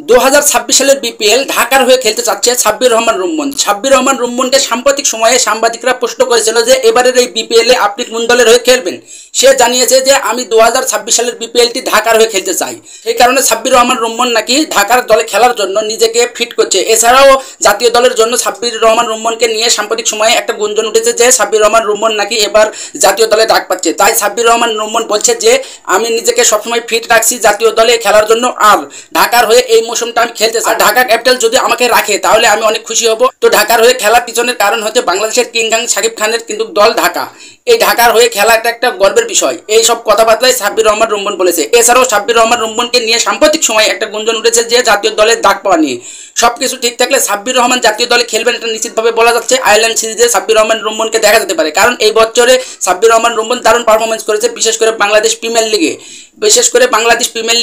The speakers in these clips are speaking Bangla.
2026 সালের বিপিএল ঢাকার হয়ে খেলতে চাচ্ছে সাব্বির রহমান রুম্মন। সাব্বির রহমান রুম্মনকে সাম্প্রতিক সময়ে সাংবাদিকরা প্রশ্ন করেছিল যে এবারের এই বিপিএল এ আপনি কোন দলের হয়ে খেলবেন। সে জানিয়েছে যে আমি 2026 সালের বিপিএলটি ঢাকার হয়ে খেলতে চাই। সেই কারণে সাব্বির রহমান রুম্মন নাকি ঢাকার দলে খেলার জন্য নিজেকে ফিট করছে। এছাড়াও জাতীয় দলের জন্য সাব্বির রহমান রুম্মনকে নিয়ে সাম্প্রতিক সময়ে একটা গুঞ্জন উঠেছে যে সাব্বির রহমান রুম্মন নাকি এবার জাতীয় দলে ডাক পাচ্ছে। তাই সাব্বির রহমান রুম্মন বলছে যে আমি নিজেকে সবসময় ফিট রাখছি জাতীয় দলে খেলার জন্য, আর ঢাকার হয়ে এই মৌসুমটা আমি খেলতে চাই। ঢাকা ক্যাপিটাল যদি আমাকে রাখে তাহলে আমি অনেক খুশি হব। তো ঢাকার হয়ে খেলার পিছনের কারণ হচ্ছে বাংলাদেশের কিংখাং শাকিব খানের কিন্তু দল ঢাকা। এই ঢাকার হয়ে খেলা একটা গর্বের বিষয়। এই সব কথাবার্তায় সাব্বির রহমান রুম্মন বলেছে। এছাড়াও সাব্বির রহমান রুম্মনকে নিয়ে সাম্প্রতিক সময় একটা গুঞ্জন উঠেছে যে জাতীয় দলের ডাক পাওয়া নিয়ে। সবকিছু ঠিক থাকলে সাব্বির রহমান জাতীয় দলে খেলবেন এটা নিশ্চিতভাবে বলা যাচ্ছে। আয়ারল্যান্ড সিরিজে সাব্বির রহমান রুম্মনকে দেখা যেতে পারে, কারণ এই বছরে সাব্বির রহমান রুম্মন দারুণ পারফরমেন্স করেছে, বিশেষ করে বাংলাদেশ প্রিমিয়ার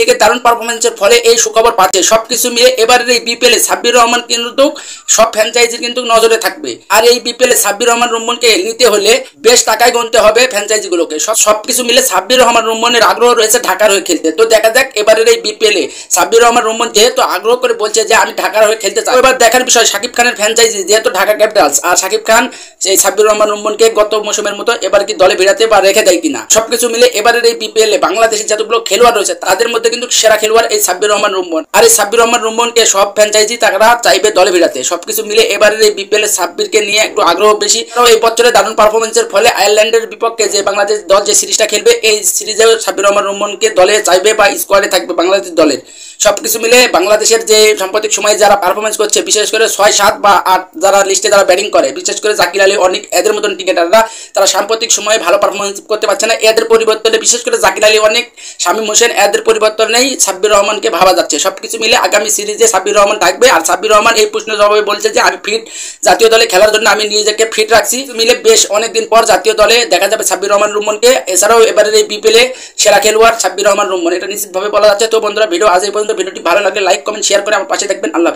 লিগে দারুণ পারফরমেন্সের ফলে এই সুখবর পাচ্ছে। সবকিছু মিলে এবারের এই বিপিএল এ সাব্বির রহমান কিন্তু সব ফ্র্যাঞ্চাইজির কিন্তু নজরে থাকবে। আর এই বিপিএল এ সাব্বির রহমান রুম্মনকে নিতে হলে বেশ টাকায় গুনতে হবে ফ্র্যাঞ্চাইজিগুলোকে। সবকিছু মিলে সাব্বির রহমান রুম্মনের আগ্রহ রয়েছে ঢাকার হয়ে খেলতে। তো দেখা যাক এবারের এই বিপিএল এ সাব্বির রহমান রুম্মন যেহেতু আগ্রহ করে বলছে যে আমি ঢাকার হয়ে খেলতে চাই, এবার দেখার বিষয় শাকিব খানের ফ্র্যাঞ্চাইজি যেহেতু ঢাকা ক্যাপিটালস, আর শাকিব খান সেই সাব্বির রহমান রুম্মনকে গত মৌসুমের মতো এবার কি দলে ভিড়াতে বা রেখে দেয় কিনা। সবকিছু মিলে এবারের এই বিপিএল এ বাংলাদেশের যতগুলো খেলোয়াড় রয়েছে তাদের মধ্যে কিন্তু সেরা খেলোয়াড় এই সাব্বির রহমান রুম্মন। আর এই সাব্বির রহমান রুম্মনকে সব ফ্র্যাঞ্চাইজি তারা চাইবে দলে ভিড়াতে। সবকিছু মিলে এবারের এই বিপিএল এ সাব্বিরকে নিয়ে একটু আগ্রহ বেশি। এই বছরে দারুণ পারফরমেন্সের ফলে আয়ারল্যান্ডের বিপক্ষে যে বাংলাদেশ দল যে সিরিজটা খেলবে, এই সিরিজে সাব্বির রহমান রুম্মনকে দলে চাইবে বা স্কোয়াডে থাকবে বাংলাদেশ দলের। সবকিছু মিলে বাংলাদেশের যে সাম্প্রতিক সময়ে যারা পারফরমেন্স করছে, বিশেষ করে 6, 7 বা 8 যারা লিস্টে যারা ব্যাটিং করে, বিশেষ করে জাকির আলী, অনেক এদের মতন ক্রিকেটাররা তারা সাম্প্রতিক সময়ে ভালো পারফরমেন্স করতে পারছে না। এদের পরিবর্তনে বিশেষ করে জাকির আলী, অনেক, শামীম হোসেন, এদের পরিবর্তনেই সাব্বির রহমানকে ভাবা যাচ্ছে। সবকিছু মিলে আগামী সিরিজে সাব্বির রহমান থাকবে। আর সাব্বির রহমান এই প্রশ্নের জবাবে বলছে যে আমি ফিট, জাতীয় দলে খেলার জন্য আমি নিজেকে ফিট রাখছি। মিলে বেশ অনেকদিন পর জাতীয় দলে দেখা যাবে সাব্বির রহমান রুম্মনকে। এছাড়াও এবারের এই বিপিএল এ সেরা খেলোয়াড় সাব্বির রহমান রুম্মন, এটা নিশ্চিতভাবে বলা যাচ্ছে। তো বন্ধুরা, ভিডিও আজ এই পর্যন্ত। ভিডিওটি ভালো লাগলে লাইক, কমেন্ট, শেয়ার করে আমার পাশে থাকবেন। আল্লাহ।